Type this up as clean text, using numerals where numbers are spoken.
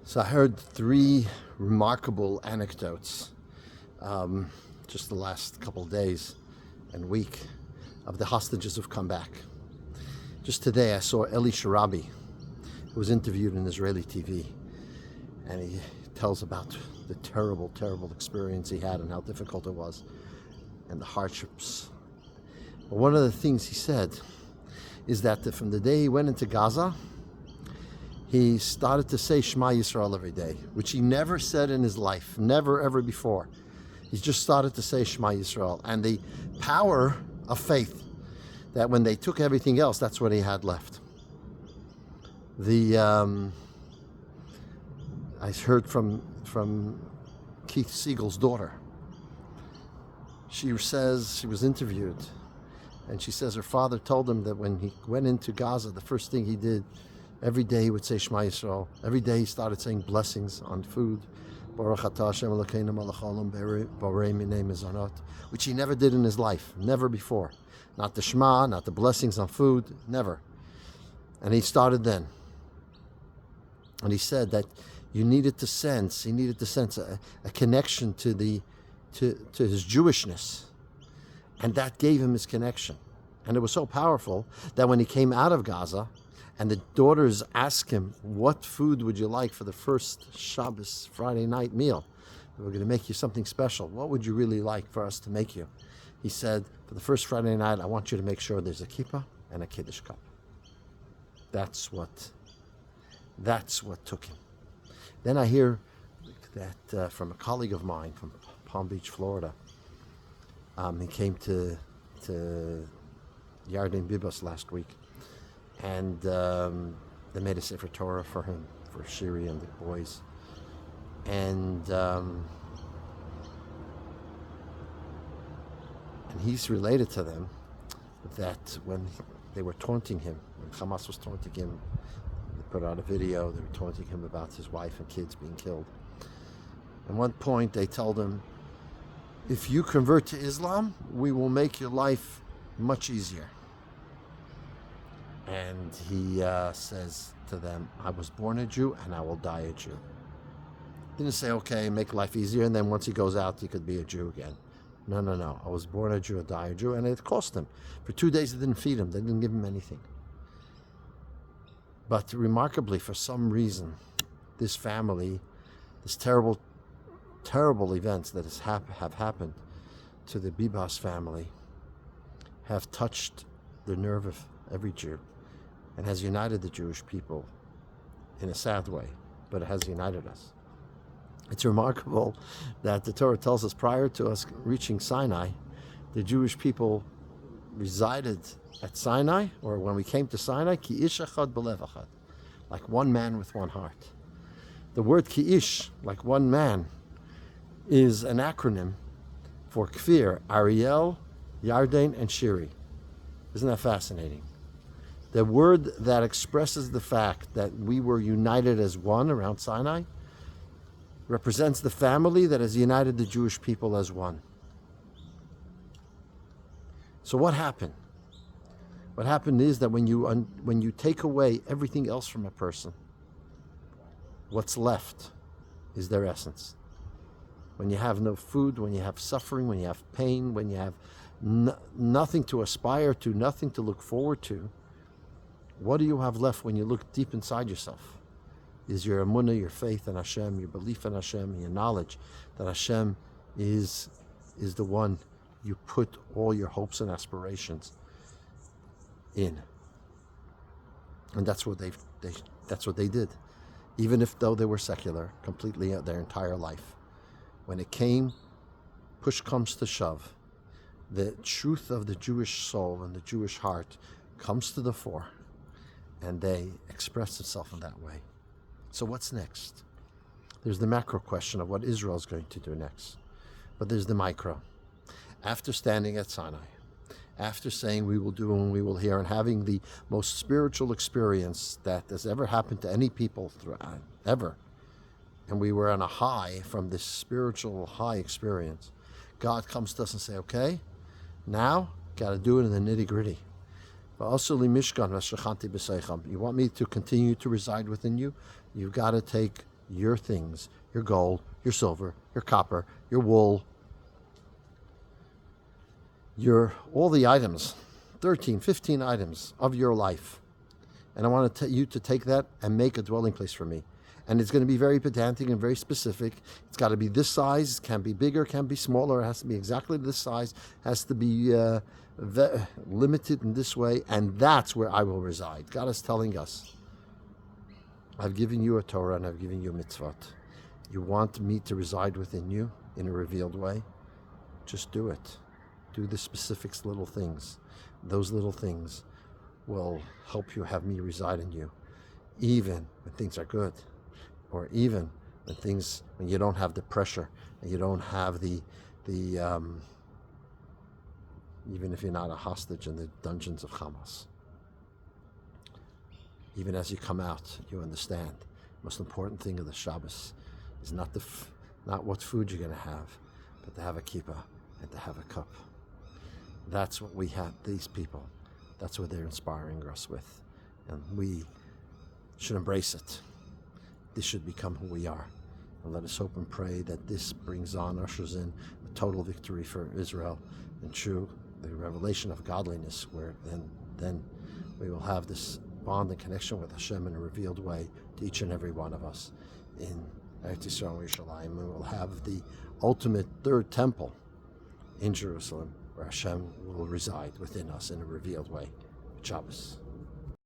So I heard three remarkable anecdotes just the last couple of days and week of the hostages who've come back. Just today I saw Eli Sharabi, who was interviewed in Israeli TV, and he tells about the terrible, terrible experience he had and how difficult it was and the hardships. But one of the things he said is that from the day he went into Gaza, he started to say Shema Yisrael every day, which he never said in his life, never ever before. He just started to say Shema Yisrael, and the power of faith that when they took everything else, that's what he had left. I heard from Keith Siegel's daughter. She says she was interviewed, and she says her father told him that when he went into Gaza, the first thing he did, every day he would say Shema Yisrael. Every day he started saying blessings on food. Baruch atah Hashem Elokeinu melech haolam borei minei mezonot, which he never did in his life, never before. Not the Shema, not the blessings on food, never. And he started then. And he said that he needed to sense a connection to his Jewishness. And that gave him his connection. And it was so powerful that when he came out of Gaza, and the daughters asked him, what food would you like for the first Shabbos Friday night meal? We're going to make you something special. What would you really like for us to make you? He said, for the first Friday night, I want you to make sure there's a kippah and a kiddush cup. That's what took him. Then I hear that from a colleague of mine from Palm Beach, Florida. He came to Yarden Bibas last week. And they made a Sefer Torah for him, for Shiri and the boys. And he's related to them that when they were taunting him, when Hamas was taunting him, they put out a video, they were taunting him about his wife and kids being killed. At one point they told him, if you convert to Islam, we will make your life much easier. And he says to them, I was born a Jew and I will die a Jew. Didn't say, okay, make life easier, and then once he goes out, he could be a Jew again. No. I was born a Jew, I die a Jew, and it cost him. For 2 days, they didn't feed him. They didn't give him anything. But remarkably, for some reason, this family, this terrible, terrible events that have happened to the Bibas family have touched the nerve of every Jew, and has united the Jewish people in a sad way, but it has united us. It's remarkable that the Torah tells us prior to us reaching Sinai, the Jewish people resided at Sinai, or when we came to Sinai, ki ish echad b'lev echad, like one man with one heart. The word ki ish, like one man, is an acronym for Kfir, Ariel, Yarden, and Shiri. Isn't that fascinating? The word that expresses the fact that we were united as one around Sinai represents the family that has united the Jewish people as one. So what happened? What happened is that when you take away everything else from a person, what's left is their essence. When you have no food, when you have suffering, when you have pain, when you have nothing to aspire to, nothing to look forward to, what do you have left when you look deep inside yourself? Is your emunah, your faith in Hashem, your belief in Hashem, your knowledge that Hashem is the one you put all your hopes and aspirations in. And that's what they did. Even though they were secular completely their entire life. When it came, push comes to shove, the truth of the Jewish soul and the Jewish heart comes to the fore, and they express itself in that way. So what's next? There's the macro question of what Israel's going to do next. But there's the micro. After standing at Sinai, after saying we will do and we will hear, and having the most spiritual experience that has ever happened to any people ever, and we were on a high from this spiritual high experience, God comes to us and say, okay, now got to do it in the nitty-gritty. You want me to continue to reside within you? You've got to take your things, your gold, your silver, your copper, your wool, your all the items, 13, 15 items of your life. And I want you to take that and make a dwelling place for me. And it's going to be very pedantic and very specific. It's got to be this size. It can be bigger, can be smaller. It has to be exactly this size. It has to be limited in this way. And that's where I will reside. God is telling us, I've given you a Torah and I've given you a mitzvot. You want me to reside within you in a revealed way? Just do it. Do the specifics, little things. Those little things will help you have me reside in you, even when things are good, or even when you don't have the pressure and you don't have the even if you're not a hostage in the dungeons of Hamas. Even as you come out, you understand the most important thing of the Shabbos is not what food you're going to have, but to have a kippah and to have a cup. That's what we have, these people. That's what they're inspiring us with. And we should embrace it. This should become who we are. And let us hope and pray that this ushers in a total victory for Israel and true, the revelation of godliness, where then we will have this bond and connection with Hashem in a revealed way to each and every one of us in Eretz Yisrael and Yerushalayim. We will have the ultimate third temple in Jerusalem, where Hashem will reside within us in a revealed way. Shabbos.